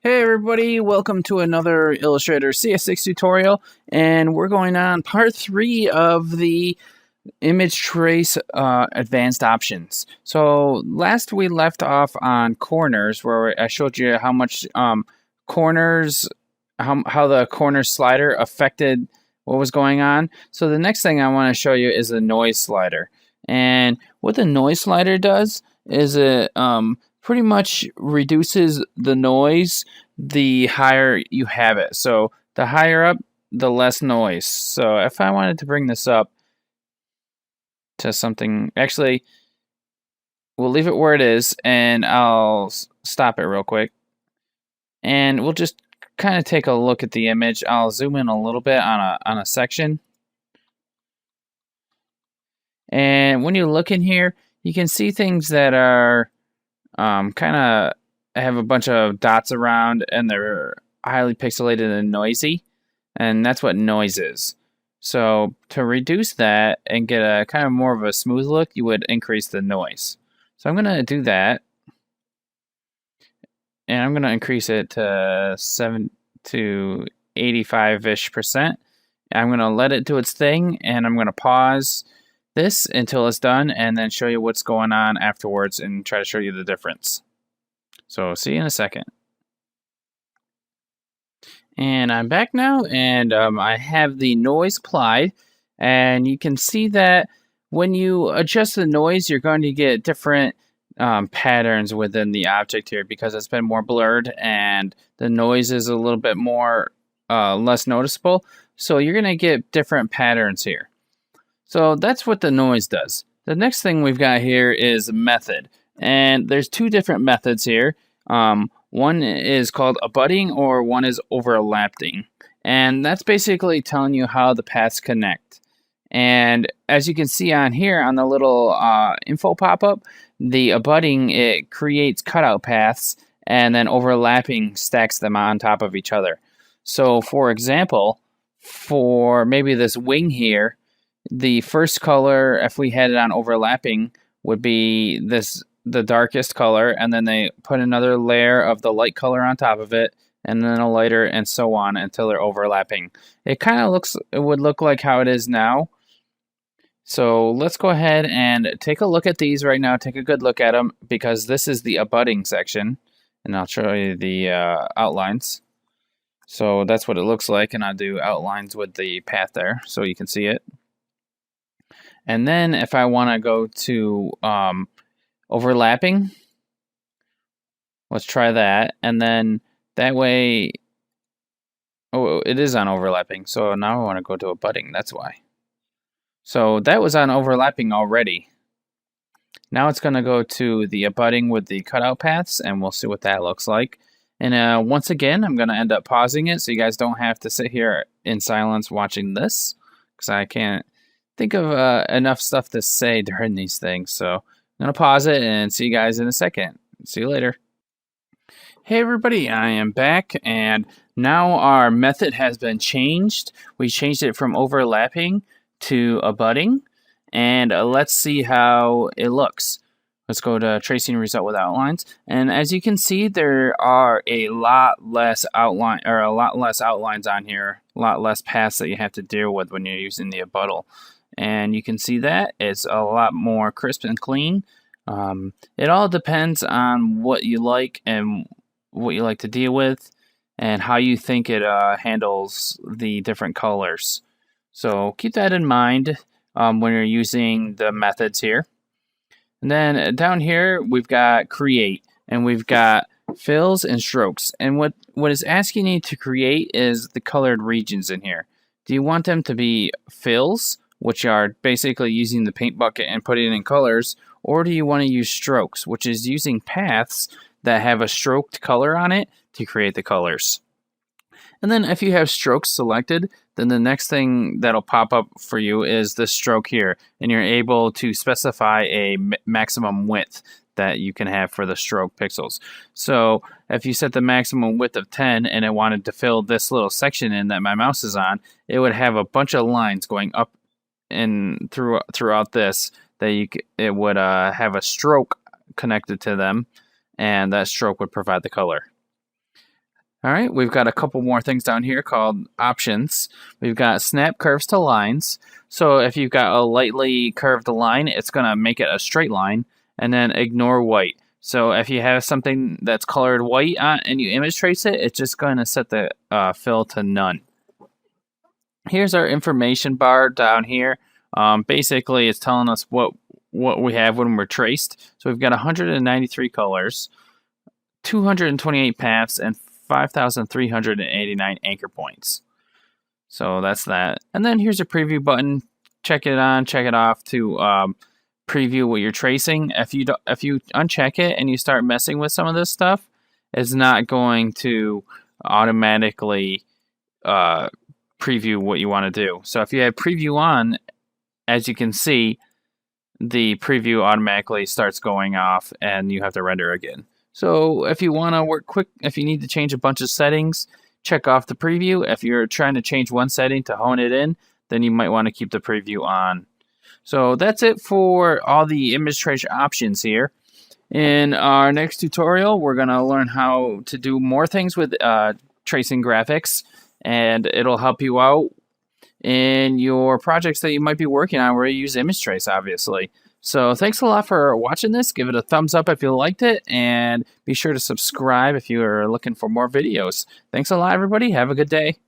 Hey everybody, welcome to another Illustrator CS6 tutorial, and we're going on part 3 of the image trace advanced options. So last we left off on corners, where I showed you how much corners, how the corner slider affected what was going on. So the next thing I want to show you is the noise slider. And what the noise slider does is it pretty much reduces the noise the higher you have it. So the higher up, the less noise. So if I wanted to bring this up to something, actually, we'll leave it where it is, and I'll stop it real quick. And we'll just kind of take a look at the image. I'll zoom in a little bit on a section. And when you look in here, you can see things that are kind of have a bunch of dots around, and they're highly pixelated and noisy, and that's what noise is. So to reduce that and get a kind of more of a smooth look, you would increase the noise. So I'm going to do that, and I'm going to increase it to 7 to 85-ish%. I'm going to let it do its thing, and I'm going to pause this until it's done, and then show you what's going on afterwards and try to show you the difference. So see you in a second. And I'm back now, and I have the noise applied, and you can see that when you adjust the noise, you're going to get different patterns within the object here because it's been more blurred and the noise is a little bit more less noticeable. So you're going to get different patterns here. So that's what the noise does. The next thing we've got here is method, and there's two different methods here. One is called abutting, or one is overlapping. And that's basically telling you how the paths connect. And as you can see on here on the little info pop-up, the abutting, it creates cutout paths, and then overlapping stacks them on top of each other. So for example, for maybe this wing here, the first color, if we had it on overlapping, would be the darkest color, and then they put another layer of the light color on top of it, and then a lighter, and so on until they're overlapping. It would look like how it is now. So let's go ahead and take a look at these right now. Take a good look at them, because this is the abutting section, and I'll show you the outlines. So that's what it looks like, and I'll do outlines with the path there so you can see it. And then if I want to go to overlapping, let's try that, and then that way, oh, it is on overlapping, so now I want to go to abutting, that's why. So that was on overlapping already. Now it's going to go to the abutting with the cutout paths, and we'll see what that looks like. And once again, I'm going to end up pausing it so you guys don't have to sit here in silence watching this, because I can't think of enough stuff to say during these things. So I'm going to pause it and see you guys in a second. See you later. Hey everybody, I am back, and now our method has been changed. We changed it from overlapping to abutting, and let's see how it looks. Let's go to tracing result with outlines, and as you can see, there are a lot less outlines on here, a lot less paths that you have to deal with when you're using the abuttal. And you can see that it's a lot more crisp and clean. It all depends on what you like and what you like to deal with, and how you think it handles the different colors. So keep that in mind when you're using the methods here. And then down here we've got create, and we've got fills and strokes. And what is asking you to create is the colored regions in here. Do you want them to be fills, which are basically using the paint bucket and putting it in colors, or do you want to use strokes, which is using paths that have a stroked color on it to create the colors? And then if you have strokes selected, then the next thing that'll pop up for you is the stroke here, and you're able to specify a maximum width that you can have for the stroke pixels. So if you set the maximum width of 10 and it wanted to fill this little section in that my mouse is on, it would have a bunch of lines going up and throughout this that it would have a stroke connected to them, and that stroke would provide the color. All right, we've got a couple more things down here called options. We've got snap curves to lines. So if you've got a lightly curved line, it's going to make it a straight line, and then ignore white. So if you have something that's colored white and you image trace it, it's just going to set the fill to none. Here's our information bar down here. Basically, it's telling us what we have when we're traced. So we've got 193 colors, 228 paths, and 5,389 anchor points. So that's that. And then here's a preview button. Check it on, check it off to preview what you're tracing. If you uncheck it and you start messing with some of this stuff, it's not going to automatically preview what you want to do. So if you have preview on, as you can see, the preview automatically starts going off and you have to render again. So if you want to work quick, if you need to change a bunch of settings, check off the preview. If you're trying to change one setting to hone it in, then you might want to keep the preview on. So that's it for all the image trace options here. In our next tutorial, we're going to learn how to do more things with tracing graphics, and it'll help you out in your projects that you might be working on where you use image trace, obviously. So thanks a lot for watching this. Give it a thumbs up if you liked it, and be sure to subscribe if you are looking for more videos. Thanks a lot, everybody. Have a good day.